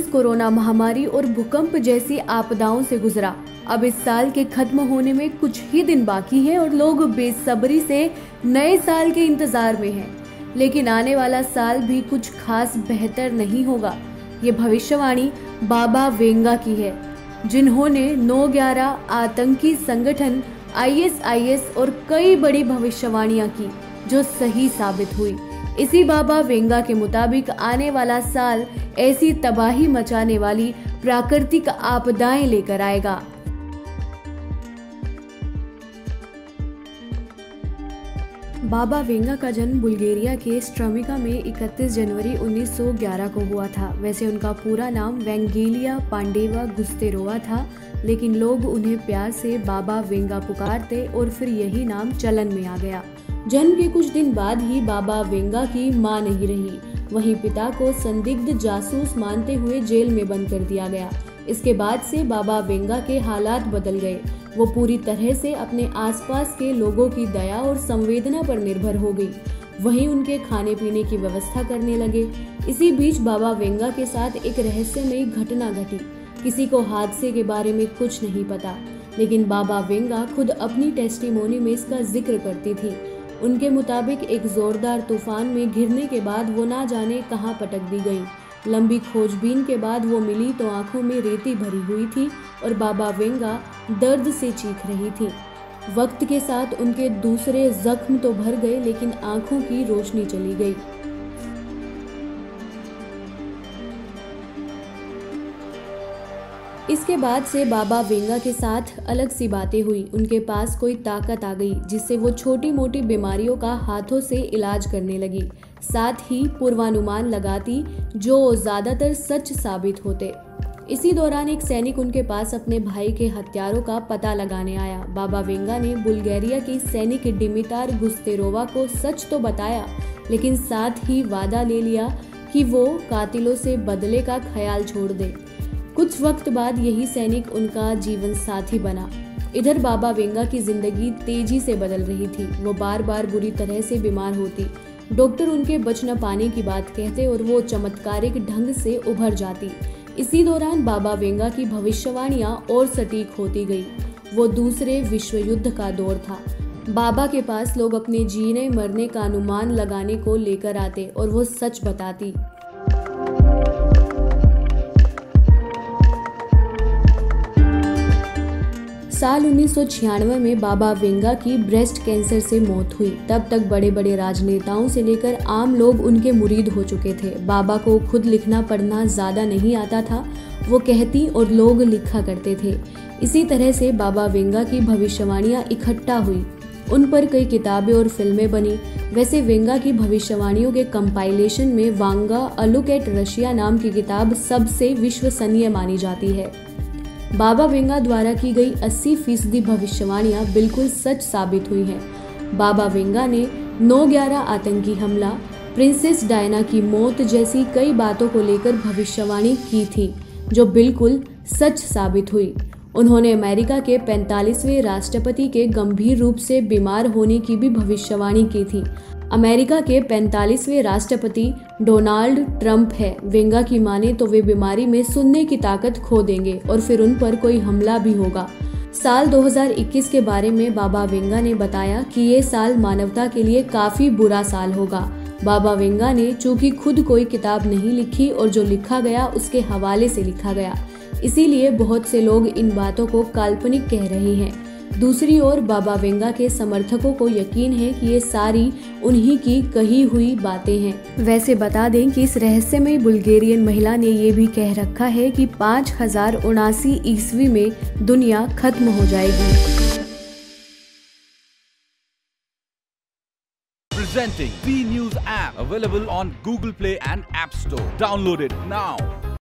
Corona महामारी और भूकंप जैसी आपदाओं से गुजरा। अब इस साल के खत्म होने में कुछ ही दिन बाकी हैं और लोग बेसब्री से नए साल के इंतजार में हैं। लेकिन आने वाला साल भी कुछ खास बेहतर नहीं होगा। ये भविष्यवाणी बाबा वेंगा की है, जिन्होंने 9/11 आतंकी संगठन ISIS और कई बड़ी भविष्यवाणियां की जो सही साबित हुई। इसी बाबा वेंगा के मुताबिक आने वाला साल ऐसी तबाही मचाने वाली प्राकृतिक आपदाएं लेकर आएगा। बाबा वेंगा का जन्म बुल्गारिया के स्ट्रमिका में 31 जनवरी 1911 को हुआ था। वैसे उनका पूरा नाम वेंगेलिया पांडेवा गुस्तेरोवा था, लेकिन लोग उन्हें प्यार से बाबा वेंगा पुकारते और फिर यही नाम चलन में आ गया। जन्म के कुछ दिन बाद ही बाबा वेंगा की मां नहीं रही, वहीं पिता को संदिग्ध जासूस मानते हुए जेल में बंद कर दिया गया। इसके बाद से बाबा वेंगा के हालात बदल गए। वो पूरी तरह से अपने आसपास के लोगों की दया और संवेदना पर निर्भर हो गई। वहीं उनके खाने पीने की व्यवस्था करने लगे। इसी बीच बाबा वेंगा के साथ एक रहस्यमयी घटना घटी। किसी को हादसे के बारे में कुछ नहीं पता, लेकिन बाबा वेंगा खुद अपनी टेस्टिमोनी में इसका जिक्र करती थी। उनके मुताबिक एक जोरदार तूफान में घिरने के बाद वो ना जाने कहां पटक दी गई। लंबी खोजबीन के बाद वो मिली तो आंखों में रेती भरी हुई थी और बाबा वेंगा दर्द से चीख रही थी। वक्त के साथ उनके दूसरे जख्म तो भर गए, लेकिन आंखों की रोशनी चली गई। इसके बाद से बाबा वेंगा के साथ अलग सी बातें हुई। उनके पास कोई ताकत आ गई जिससे वो छोटी मोटी बीमारियों का हाथों से इलाज करने लगी। साथ ही पूर्वानुमान लगाती जो ज्यादातर सच साबित होते। इसी दौरान एक सैनिक उनके पास अपने भाई के हत्यारों का पता लगाने आया। बाबा वेंगा ने बुल्गारिया की सैनिक डिमितार गुस्तेरोवा को सच तो बताया, लेकिन साथ ही वादा ले लिया कि वो कातिलों से बदले का ख्याल छोड़ दे। कुछ वक्त बाद यही सैनिक उनका जीवन साथी बना। इधर बाबा वेंगा की जिंदगी तेजी से बदल रही थी। वो बार बार बुरी तरह से बीमार होती। डॉक्टर उनके बच न पाने की बात कहते और वो चमत्कारिक ढंग से उभर जाती। इसी दौरान बाबा वेंगा की भविष्यवाणियां और सटीक होती गई। वो दूसरे विश्व युद्ध का दौर था। बाबा के पास लोग अपने जीने मरने का अनुमान लगाने को लेकर आते और वो सच बताती। साल 1996 में बाबा वेंगा की ब्रेस्ट कैंसर से मौत हुई। तब तक बड़े बड़े राजनेताओं से लेकर आम लोग उनके मुरीद हो चुके थे। बाबा को खुद लिखना पढ़ना ज्यादा नहीं आता था, वो कहती और लोग लिखा करते थे। इसी तरह से बाबा वेंगा की भविष्यवाणियां इकट्ठा हुई। उन पर कई किताबें और फिल्में बनी। वैसे वेंगा की भविष्यवाणियों के कंपाइलेशन में Vanga a look at Russia नाम की किताब सबसे विश्वसनीय मानी जाती है। बाबा वेंगा द्वारा की गई 80% भविष्यवाणियां बिल्कुल सच साबित हुई हैं। बाबा वेंगा ने 9/11 आतंकी हमला, प्रिंसेस डायना की मौत जैसी कई बातों को लेकर भविष्यवाणी की थी, जो बिल्कुल सच साबित हुई। उन्होंने अमेरिका के 45वें राष्ट्रपति के गंभीर रूप से बीमार होने की भी भविष्यवाणी की थी। अमेरिका के 45वें राष्ट्रपति डोनाल्ड ट्रंप है। वेंगा की माने तो वे बीमारी में सुनने की ताकत खो देंगे और फिर उन पर कोई हमला भी होगा। साल 2021 के बारे में बाबा वेंगा ने बताया कि ये साल मानवता के लिए काफी बुरा साल होगा। बाबा वेंगा ने चूंकि खुद कोई किताब नहीं लिखी और जो लिखा गया उसके हवाले से लिखा गया, इसीलिए बहुत से लोग इन बातों को काल्पनिक कह रहे हैं। दूसरी ओर बाबा वेंगा के समर्थकों को यकीन है कि ये सारी उन्हीं की कही हुई बातें हैं। वैसे बता दें कि इस रहस्यमयी बुल्गारियन महिला ने ये भी कह रखा है कि 5079 ईस्वी में दुनिया खत्म हो जाएगी। Presenting B News app available on Google Play and App Store. Download it now.